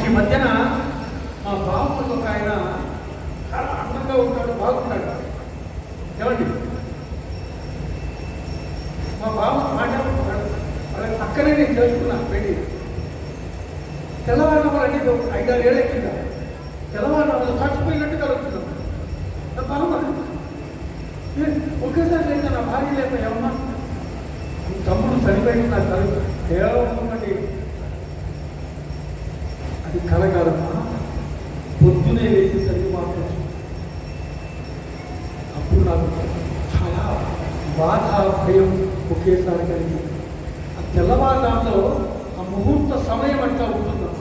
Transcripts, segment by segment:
ఈ మధ్యన మా బాబు ఒక ఆయన చాలా అందంగా ఉంటాడు, బాగుంటాడు. ఏమండి, మా బాబు మాట్లాడుతున్నాడు. వాళ్ళకి పక్కనే నేను చేసుకున్నాను పెళ్ళి. తెల్లవారులు అంటే 5-6 ఏళ్ళ కింద తెల్లవారులు చచ్చిపోయినట్టు కలుగుతున్నాను. నా బాగున్నాడు. ఒకేసారి లేదా నా భార్య లేదా ఏమన్నా తమ్ముడు చనిపోయింది నాకు కలుగు కేవలం అది కలగాలమ్మా. పొద్దునే వేసేసరికి మాత్రం అప్పుడు నాకు చాలా బాధ, భయం ఒకేసారి కలిగి ఆ తెల్లవారులో ఆ ముహూర్త సమయం అంటా ఉంటున్నాం.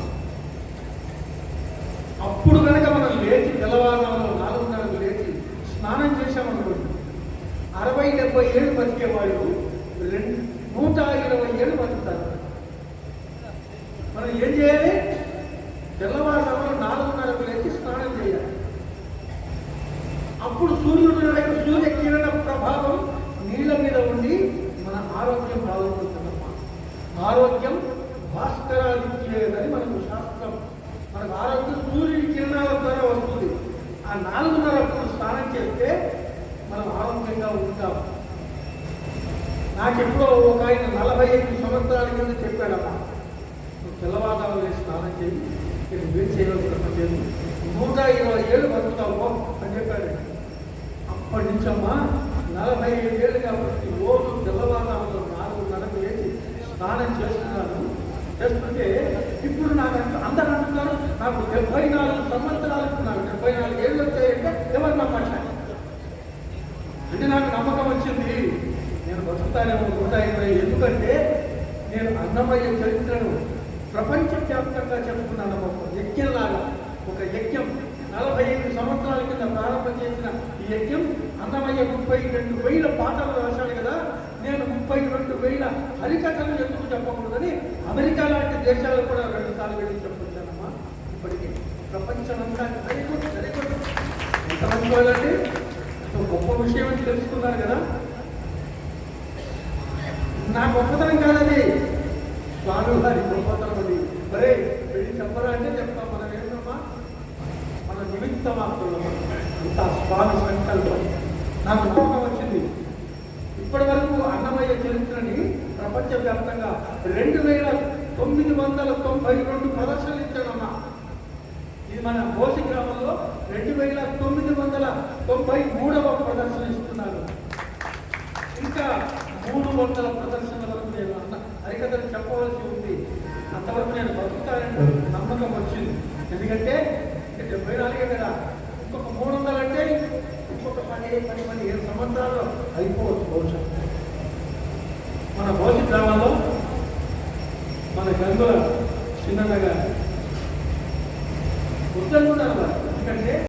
అప్పుడు కనుక మనం లేచి తెల్లవారులో 4:30 లేచి స్నానం చేశామనుకోండి, 60-70 ఏళ్ళు బతికే వాళ్ళు 120 ఏళ్ళు బతుకుతారు. మనం ఏం చేయాలి? తెల్లవారులో 4:30 లేచి స్నానం చేయాలి. అప్పుడు సూర్యకిరణ ప్రభావం నీళ్ళ మీద ఉండి మన ఆరోగ్యం బాగుంటుందమ్మా. ఆరోగ్యం భాస్కరాదిత్యేదని మనకు శాస్త్రం. మనకు ఆరోగ్యం సూర్యుడి కిరణాల ద్వారా వస్తుంది. ఆ 4:30 స్నానం చేస్తే మనం ఆరోగ్యంగా ఉంటాం. నాకెప్పుడో ఒక ఆయన 45 సంవత్సరాల కింద చెప్పాడమ్మా, నువ్వు తెల్లవారులు స్నానం చేయి, నేను వేరు చేయవలసిన పని లేదు, 120 ఏళ్ళు బతుకుతావు అని చెప్పాడు. అప్పటి నుంచమ్మా 45 ఏళ్ళు కాబట్టి రోజు తెల్లవారులు 4:30 లేచి స్నానం చేస్తున్నాను. చేస్తుంటే ఇప్పుడు నాకు అందరూ అంటున్నారు నాకు 74 సంవత్సరాలకు, నాకు 74 ఏళ్ళు వచ్చాయంటే ఎవరు నమ్మట్లేదు. అంటే నాకు నమ్మకం వచ్చింది, నేను బతుకుతానేమో 120. ఎందుకంటే నేను అన్నమయ్య చరిత్రను ప్రపంచవ్యాప్తంగా చెప్పుకున్నాను. ఒక యజ్ఞంలాగా, ఒక యజ్ఞం 45 సంవత్సరాల కింద ప్రారంభం చేసిన ఈ యజ్ఞం అన్నమయ్య 32,000 పాటలు రాశాడు కదా. నేను 32,000 హరికథలు ఎందుకు చెప్పకూడదని అమెరికా లాంటి దేశాలు కూడా 2 సార్లు వెళ్ళి చెప్పొచ్చానమ్మా. ఇప్పటికీ ప్రపంచమంతా ఎంతమంది వాళ్ళండి గొప్ప విషయం అని తెలుసుకున్నారు కదా. నా గొప్పతనం కాదది, స్వామి వారి గొప్పతనం అది. మరే వెళ్ళి చెప్పరా అంటే చెప్తాం. మనం ఏంటమ్మా, మన నిమిత్త మాత్రం అంత స్వామి సంకల్పం. నాకు నమ్మకం వచ్చింది. ఇప్పటి వరకు అన్నమయ్య చరిత్రని ప్రపంచవ్యాప్తంగా 2,992 ప్రదర్శనలు ఇచ్చానమ్మా. ఇది మన బోసి గ్రామంలో 2,993వ ప్రదర్శన ఇస్తున్నారు. ఇంకా 300 ప్రదర్శనల వరకు నేను హరికథలు చెప్పవలసి ఉంది. అంతవరకు నేను బతుకుతానని నమ్మకం వచ్చింది. ఎందుకంటే 74 కదా, ఇంకొక 300 అంటే ఇంకొక 10-7 సంవత్సరాల్లో అయిపోవచ్చు బహుశా. మన భౌతిక గ్రామంలో మన గంగుల చిన్నగా ఉత్తరం కూడా ఎందుకంటే